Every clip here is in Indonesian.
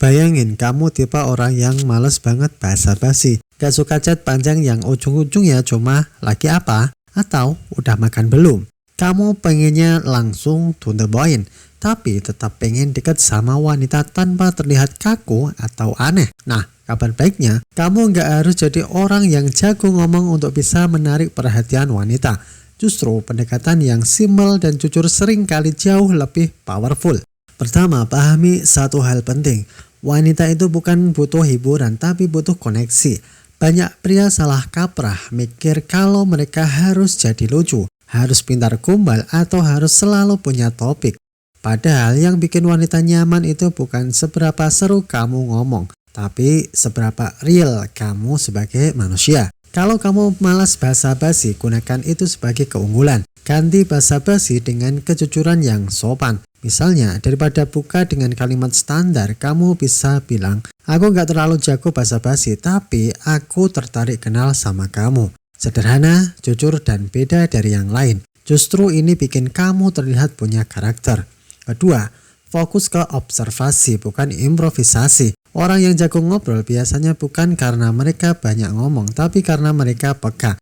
Bayangin kamu tipe orang yang males banget basa-basi, gak suka chat panjang yang ujung-ujungnya cuma lagi apa atau udah makan belum. Kamu pengennya langsung to the point, tapi tetap pengen deket sama wanita tanpa terlihat kaku atau aneh. Nah, kabar baiknya, kamu gak harus jadi orang yang jago ngomong untuk bisa menarik perhatian wanita. Justru pendekatan yang simpel dan jujur seringkali jauh lebih powerful. Pertama, pahami satu hal penting. Wanita itu bukan butuh hiburan, tapi butuh koneksi. Banyak pria salah kaprah mikir kalau mereka harus jadi lucu, harus pintar gombal, atau harus selalu punya topik. Padahal yang bikin wanita nyaman itu bukan seberapa seru kamu ngomong, tapi seberapa real kamu sebagai manusia. Kalau kamu malas basa-basi, gunakan itu sebagai keunggulan. Ganti basa-basi dengan kejujuran yang sopan. Misalnya, daripada buka dengan kalimat standar, kamu bisa bilang, aku gak terlalu jago basa-basi, tapi aku tertarik kenal sama kamu. Sederhana, jujur, dan beda dari yang lain. Justru ini bikin kamu terlihat punya karakter. Kedua, fokus ke observasi, bukan improvisasi. Orang yang jago ngobrol biasanya bukan karena mereka banyak ngomong, tapi karena mereka peka.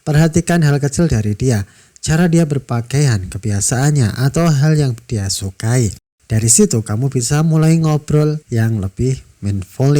Perhatikan hal kecil dari dia. Cara dia berpakaian, kebiasaannya, atau hal yang dia sukai. Dari situ kamu bisa mulai ngobrol yang lebih meaningful.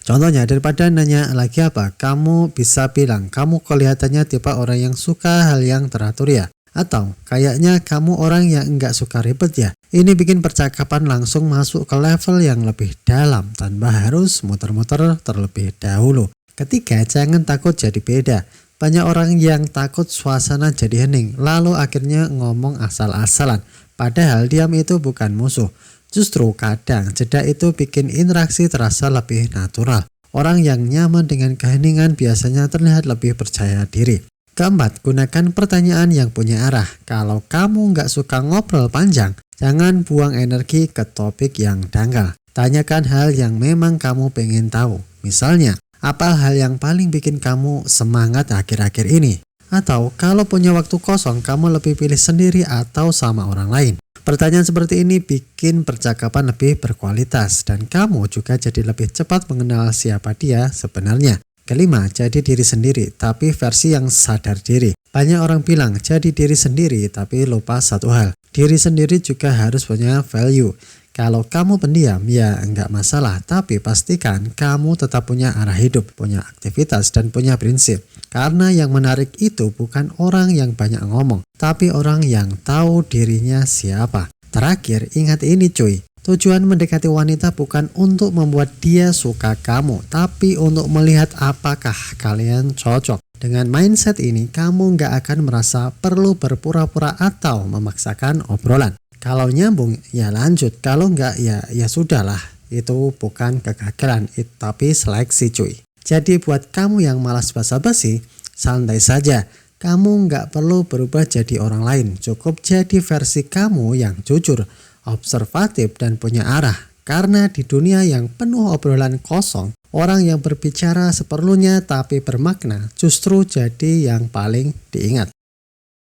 Contohnya, daripada nanya lagi apa, kamu bisa bilang, kamu kelihatannya tipe orang yang suka hal yang teratur ya. Atau, kayaknya kamu orang yang enggak suka ribet ya. Ini bikin percakapan langsung masuk ke level yang lebih dalam, tanpa harus muter-muter terlebih dahulu. Ketiga, jangan takut jadi beda. Banyak orang yang takut suasana jadi hening, lalu akhirnya ngomong asal-asalan. Padahal diam itu bukan musuh. Justru kadang jeda itu bikin interaksi terasa lebih natural. Orang yang nyaman dengan keheningan biasanya terlihat lebih percaya diri. Keempat, gunakan pertanyaan yang punya arah. Kalau kamu nggak suka ngobrol panjang, jangan buang energi ke topik yang dangkal. Tanyakan hal yang memang kamu pengen tahu. Misalnya, apa hal yang paling bikin kamu semangat akhir-akhir ini? Atau kalau punya waktu kosong, kamu lebih pilih sendiri atau sama orang lain? Pertanyaan seperti ini bikin percakapan lebih berkualitas dan kamu juga jadi lebih cepat mengenal siapa dia sebenarnya. Kelima, jadi diri sendiri, tapi versi yang sadar diri. Banyak orang bilang jadi diri sendiri, tapi lupa satu hal. Diri sendiri juga harus punya value. Kalau kamu pendiam, ya enggak masalah, tapi pastikan kamu tetap punya arah hidup, punya aktivitas, dan punya prinsip. Karena yang menarik itu bukan orang yang banyak ngomong, tapi orang yang tahu dirinya siapa. Terakhir, ingat ini cuy. Tujuan mendekati wanita bukan untuk membuat dia suka kamu, tapi untuk melihat apakah kalian cocok. Dengan mindset ini, kamu nggak akan merasa perlu berpura-pura atau memaksakan obrolan. Kalau nyambung, ya lanjut. Kalau nggak, ya sudahlah. Itu bukan kegagalan, tapi seleksi cuy. Jadi buat kamu yang malas basa-basi, santai saja. Kamu nggak perlu berubah jadi orang lain. Cukup jadi versi kamu yang jujur, observatif, dan punya arah. Karena di dunia yang penuh obrolan kosong, orang yang berbicara seperlunya tapi bermakna justru jadi yang paling diingat.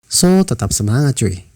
So, tetap semangat cuy.